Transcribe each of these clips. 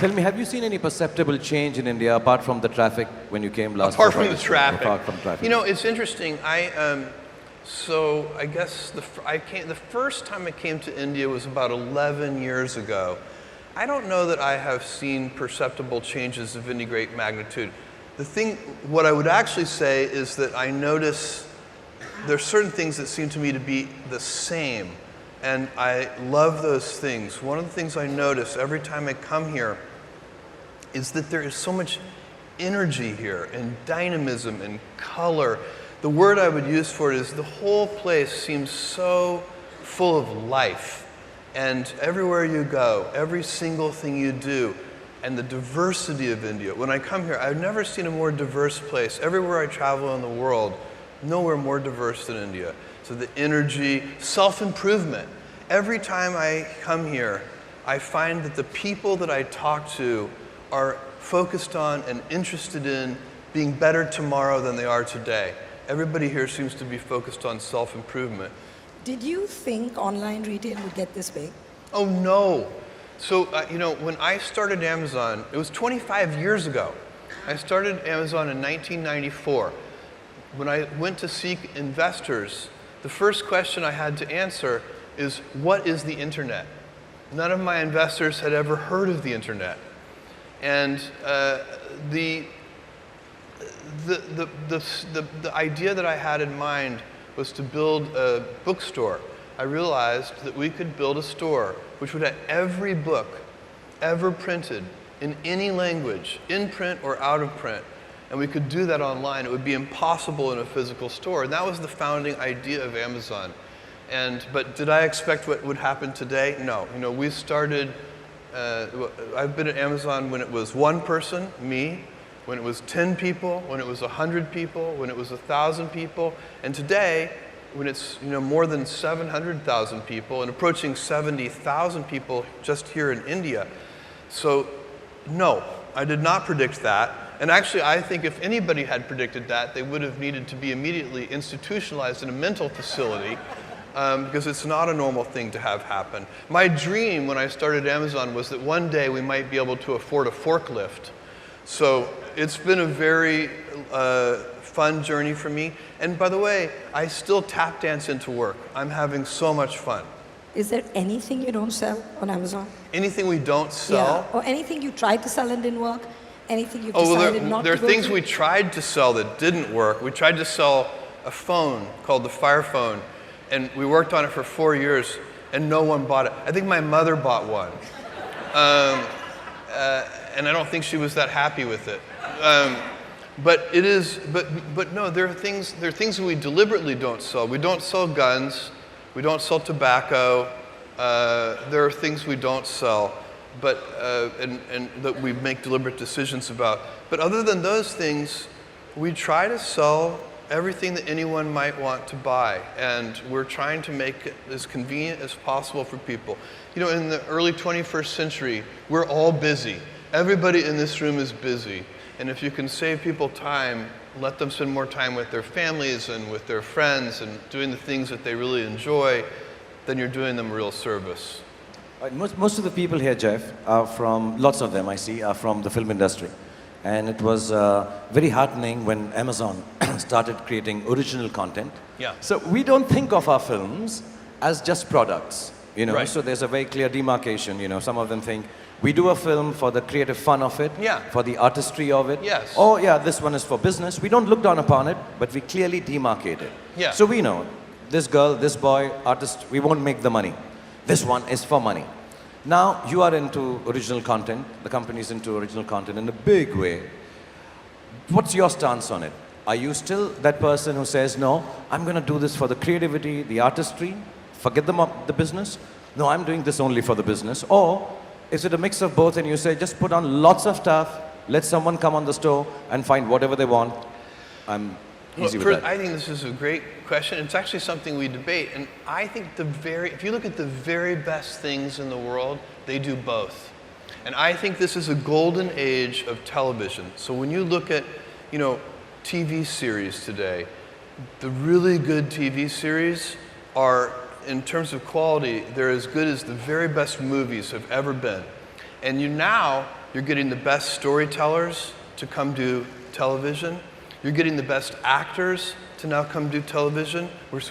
Tell me, have you seen any perceptible change in India apart from the traffic when you came last? Apart from the traffic. Apart from traffic. You know, it's interesting. So I guess the first time I came to India was about 11 years ago. I don't know that I have seen perceptible changes of any great magnitude. What I would actually say is that I notice there are certain things that seem to me to be the same, and I love those things. One of the things I notice every time I come here is that there is so much energy here, and dynamism, and color. The word I would use for it is the whole place seems so full of life. And everywhere you go, every single thing you do, and the diversity of India. When I come here, I've never seen a more diverse place. Everywhere I travel in the world, nowhere more diverse than India. So the energy, self-improvement. Every time I come here, I find that the people that I talk to are focused on and interested in being better tomorrow than they are today. Everybody here seems to be focused on self-improvement. Did you think online retail would get this big? Oh, no. So, you know, when I started Amazon, it was 25 years ago. I started Amazon in 1994. When I went to seek investors, the first question I had to answer is, what is the internet? None of my investors had ever heard of the internet. And the idea that I had in mind was to build a bookstore. I realized that we could build a store which would have every book ever printed in any language, in print or out of print, and we could do that online. It would be impossible in a physical store, and that was the founding idea of Amazon. But did I expect what would happen today? No. You know, we started, I've been at Amazon when it was one person, me, when it was 10 people, when it was 100 people, when it was 1,000 people, and today, when it's more than 700,000 people and approaching 70,000 people just here in India. So, no, I did not predict that. And actually, I think if anybody had predicted that, they would have needed to be immediately institutionalized in a mental facility because it's not a normal thing to have happen. My dream when I started Amazon was that one day we might be able to afford a forklift. So it's been a very fun journey for me. And by the way, I still tap dance into work. I'm having so much fun. Is there anything you don't sell on Amazon? Anything we don't sell? Yeah. Or anything you tried to sell and didn't work? Anything you've decided not to there go are things through? we tried to sell that didn't work. We tried to sell a phone called the Fire Phone, and we worked on it for 4 years, and no one bought it. I think my mother bought one. And I don't think she was that happy with it. But no, there are things that we deliberately don't sell. We don't sell guns. We don't sell tobacco. There are things we don't sell, but and that we make deliberate decisions about. But other than those things, we try to sell everything that anyone might want to buy, and we're trying to make it as convenient as possible for people. You know, in the early 21st century, we're all busy. Everybody in this room is busy. And if you can save people time, let them spend more time with their families and with their friends and doing the things that they really enjoy, then you're doing them a real service. Most of the people here, Jeff, are from, lots of them I see, are from the film industry. And it was very heartening when Amazon started creating original content. Yeah. So we don't think of our films as just products, you know. Right. So there's a very clear demarcation, you know. Some of them think, we do a film for the creative fun of it, Yeah. for the artistry of it. Yes. Oh yeah, this one is for business. We don't look down upon it, but we clearly demarcate it. Yeah. So we know, this girl, this boy, artist, we won't make the money. This one is for money. Now you are into original content, the company's into original content in a big way. What's your stance on it? Are you still that person who says, no, I'm going to do this for the creativity, the artistry, forget the business? No, I'm doing this only for the business. Or is it a mix of both and you say, just put on lots of stuff, let someone come on the store and find whatever they want? I'm easy with that. I think this is a great question. It's actually something we debate. And I think if you look at the very best things in the world, they do both. And I think this is a golden age of television. So when you look at, you know, TV series today, the really good TV series are, in terms of quality, they're as good as the very best movies have ever been. And now, You're getting the best storytellers to come do television. You're getting the best actors to now come do television.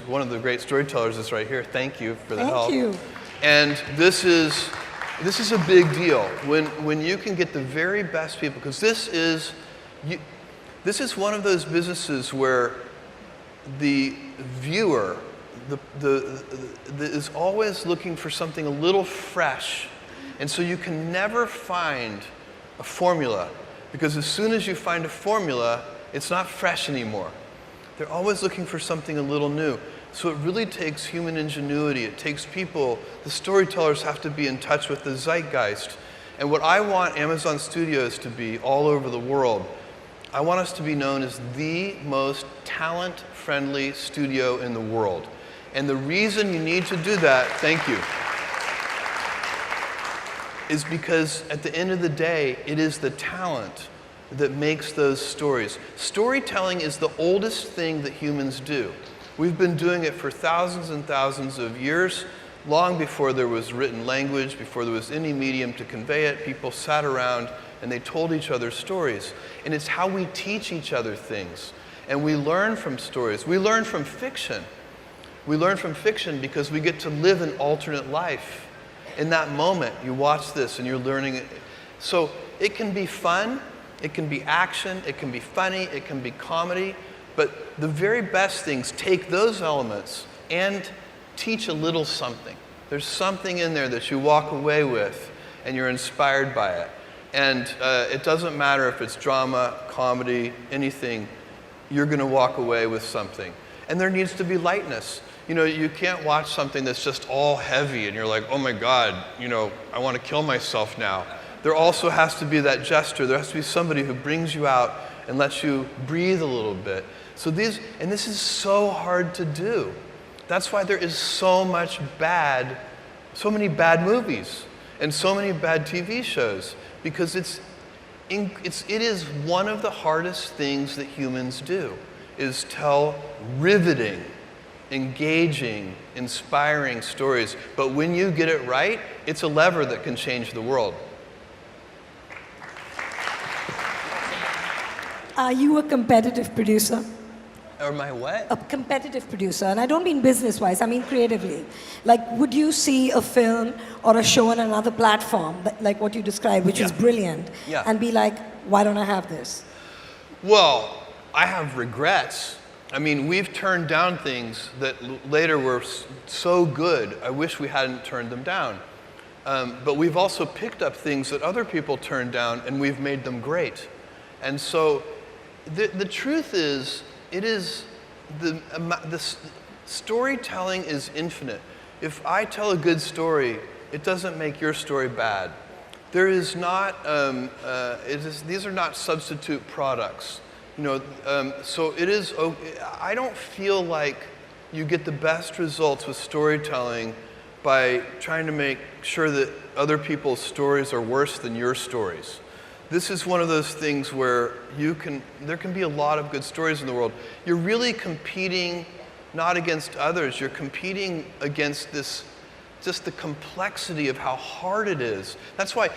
One of the great storytellers is right here. Thank you for the help. Thank you. And this is a big deal when you can get the very best people, because this is one of those businesses where the viewer is always looking for something a little fresh. And so you can never find a formula, because as soon as you find a formula, it's not fresh anymore. They're always looking for something a little new. So it really takes human ingenuity. It takes people. The storytellers have to be in touch with the zeitgeist. And what I want Amazon Studios to be all over the world, I want us to be known as the most talent-friendly studio in the world. And the reason you need to do that, thank you, is because at the end of the day, it is the talent that makes those stories. Storytelling is the oldest thing that humans do. We've been doing it for thousands and thousands of years, long before there was written language, before there was any medium to convey it. People sat around and they told each other stories. And it's how we teach each other things. And we learn from stories. We learn from fiction. We learn from fiction because we get to live an alternate life. In that moment, you watch this and you're learning it. So it can be fun, it can be action, it can be funny, it can be comedy, but the very best things take those elements and teach a little something. There's something in there that you walk away with and you're inspired by it. And it doesn't matter if it's drama, comedy, anything, you're going to walk away with something. And there needs to be lightness. You know, you can't watch something that's just all heavy and you're like, oh my God, you know, I want to kill myself now. There also has to be that gesture. There has to be somebody who brings you out and lets you breathe a little bit. So this is so hard to do. That's why there is so many bad movies and so many bad TV shows, because it is one of the hardest things that humans do, is tell riveting, engaging, inspiring stories. But when you get it right, it's a lever that can change the world. Are you a competitive producer? Or my what? A competitive producer, and I don't mean business-wise, I mean creatively. Like, would you see a film or a show on another platform, like what you described, which is brilliant, and be like, why don't I have this? Well, I have regrets. I mean, we've turned down things that later were so good, I wish we hadn't turned them down. But we've also picked up things that other people turned down, and we've made them great. And so the truth is, the storytelling is infinite. If I tell a good story, it doesn't make your story bad. There is not, these are not substitute products. You know, so it is, I don't feel like you get the best results with storytelling by trying to make sure that other people's stories are worse than your stories. This is one of those things where there can be a lot of good stories in the world. You're really competing not against others, you're competing against just the complexity of how hard it is. That's why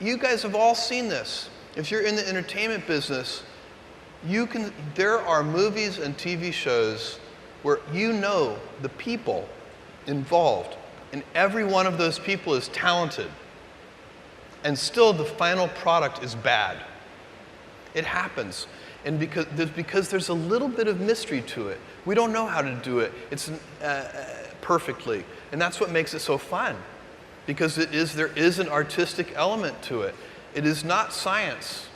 you guys have all seen this. If you're in the entertainment business, there are movies and TV shows where you know the people involved, and every one of those people is talented. And still the final product is bad. It happens. And because there's a little bit of mystery to it. We don't know how to do it perfectly. And that's what makes it so fun. Because there is an artistic element to it. It is not science.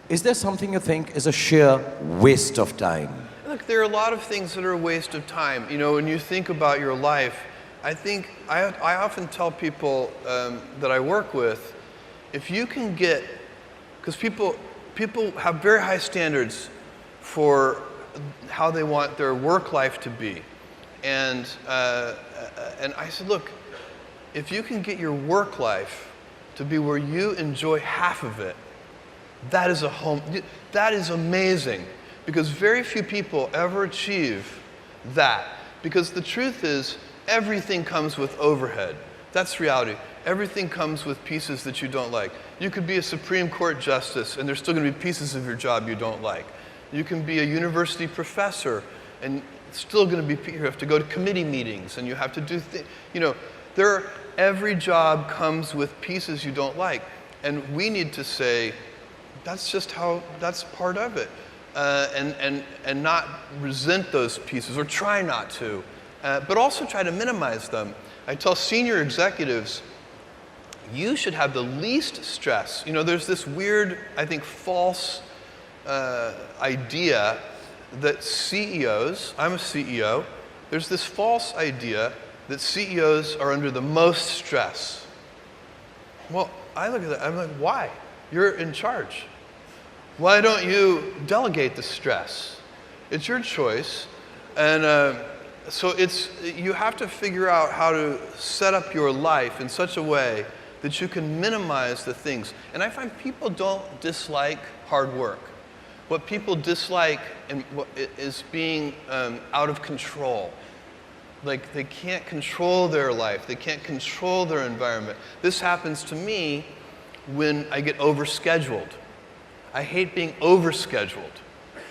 Is there something you think is a sheer waste of time? Look, there are a lot of things that are a waste of time. You know, when you think about your life, I think I often tell people that I work with, if you can get, because people have very high standards for how they want their work life to be. And I said, look, if you can get your work life to be where you enjoy half of it, that is amazing. Because very few people ever achieve that. Because the truth is, everything comes with overhead. That's reality. Everything comes with pieces that you don't like. You could be a Supreme Court justice, and there's still going to be pieces of your job you don't like. You can be a university professor, and it's still going to be, you have to go to committee meetings, and you have to do things. You know, every job comes with pieces you don't like. And we need to say, that's just how, that's part of it. And not resent those pieces, or try not to, but also try to minimize them. I tell senior executives, you should have the least stress. You know, there's this weird, I think, false idea that CEOs, I'm a CEO, there's this false idea that CEOs are under the most stress. Well, I look at that, I'm like, why? You're in charge. Why don't you delegate the stress? It's your choice. And so you have to figure out how to set up your life in such a way that you can minimize the things. And I find people don't dislike hard work. What people dislike is being out of control. Like, they can't control their life. They can't control their environment. This happens to me when I get overscheduled. I hate being overscheduled.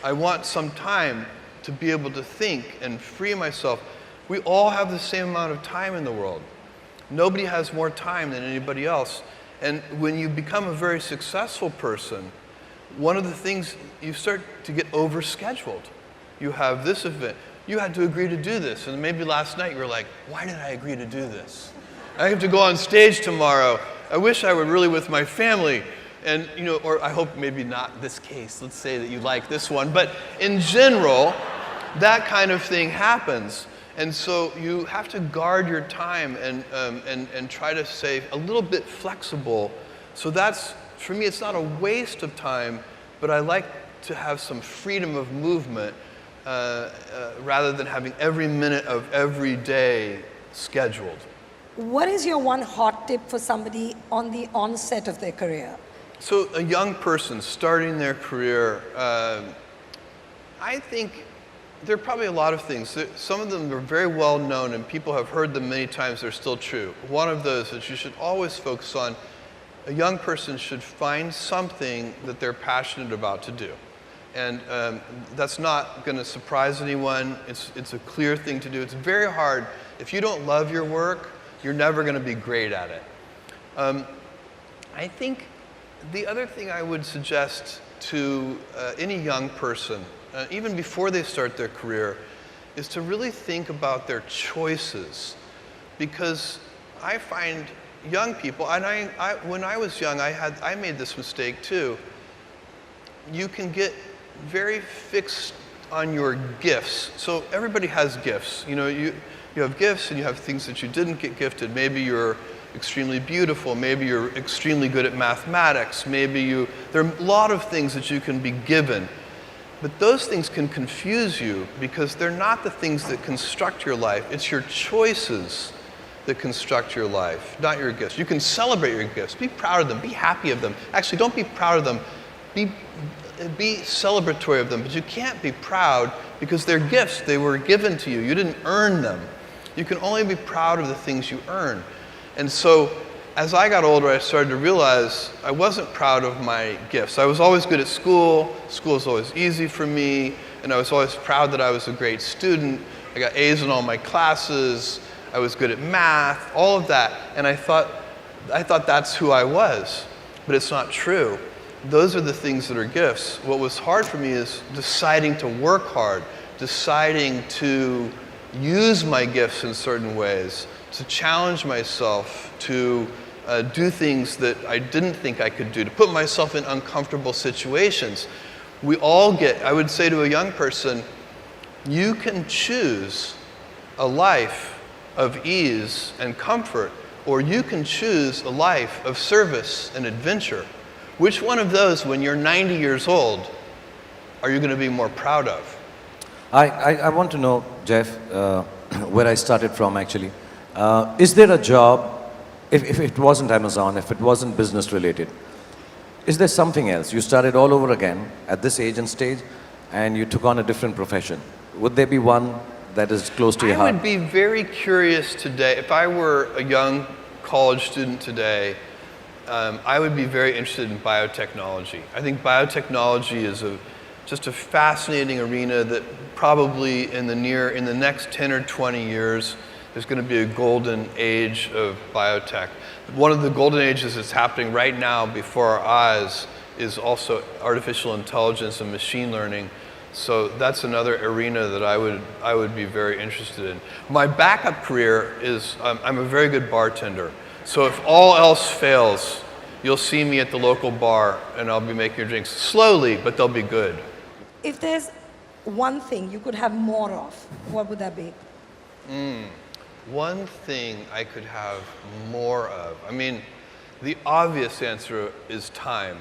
I want some time to be able to think and free myself. We all have the same amount of time in the world. Nobody has more time than anybody else. And when you become a very successful person, one of the things, you start to get overscheduled. You have this event. You had to agree to do this. And maybe last night you were like, why did I agree to do this? I have to go on stage tomorrow. I wish I were really with my family. And, you know, or I hope maybe not this case. Let's say that you like this one. But in general, that kind of thing happens. And so you have to guard your time and try to stay a little bit flexible. So that's, for me, it's not a waste of time, but I like to have some freedom of movement rather than having every minute of every day scheduled. What is your one hot tip for somebody on the onset of their career? So a young person starting their career, I think there are probably a lot of things. Some of them are very well known and people have heard them many times, they're still true. One of those that you should always focus on, a young person should find something that they're passionate about to do. And that's not going to surprise anyone. It's a clear thing to do. It's very hard. If you don't love your work, you're never going to be great at it. I think the other thing I would suggest to any young person, even before they start their career, is to really think about their choices. Because I find young people, and when I was young, I made this mistake too. You can get very fixed on your gifts. So everybody has gifts. You know, you have gifts and you have things that you didn't get gifted. Maybe you're extremely beautiful. Maybe you're extremely good at mathematics. Maybe there are a lot of things that you can be given. But those things can confuse you because they're not the things that construct your life. It's your choices that construct your life, not your gifts. You can celebrate your gifts. Be proud of them. Be happy of them. Actually, don't be proud of them. Be celebratory of them. But you can't be proud because they're gifts. They were given to you. You didn't earn them. You can only be proud of the things you earn. And so, as I got older, I started to realize I wasn't proud of my gifts. I was always good at school. School was always easy for me. And I was always proud that I was a great student. I got A's in all my classes. I was good at math, all of that. And I thought that's who I was. But it's not true. Those are the things that are gifts. What was hard for me is deciding to work hard, deciding to use my gifts in certain ways, to challenge myself, to do things that I didn't think I could do, to put myself in uncomfortable situations. We all I would say to a young person, you can choose a life of ease and comfort, or you can choose a life of service and adventure. Which one of those, when you're 90 years old, are you going to be more proud of? I want to know, Jeff, where I started from actually. Is there a job, if it wasn't Amazon, if it wasn't business related, is there something else? You started all over again at this age and stage and you took on a different profession. Would there be one that is close to your heart? I would be very curious today, if I were a young college student today, I would be very interested in biotechnology. I think biotechnology is just a fascinating arena that probably in the next 10 or 20 years, there's going to be a golden age of biotech. One of the golden ages that's happening right now before our eyes is also artificial intelligence and machine learning. So that's another arena that I would be very interested in. My backup career is I'm a very good bartender. So if all else fails, you'll see me at the local bar and I'll be making your drinks slowly, but they'll be good. If there's one thing you could have more of, what would that be? One thing I could have more of. I mean, the obvious answer is time.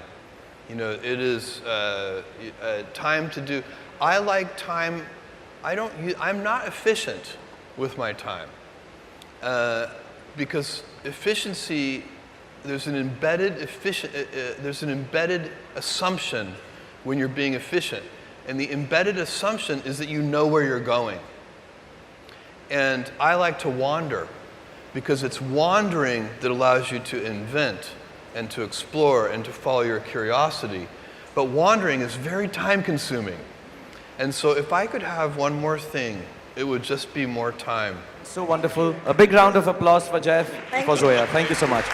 You know, it is time to do. I like time. I'm not efficient with my time because efficiency. There's an embedded assumption when you're being efficient, and the embedded assumption is that you know where you're going. And I like to wander because it's wandering that allows you to invent and to explore and to follow your curiosity. But wandering is very time-consuming. And so if I could have one more thing, it would just be more time. So wonderful. A big round of applause for Jeff, for Zoya. Thank you so much.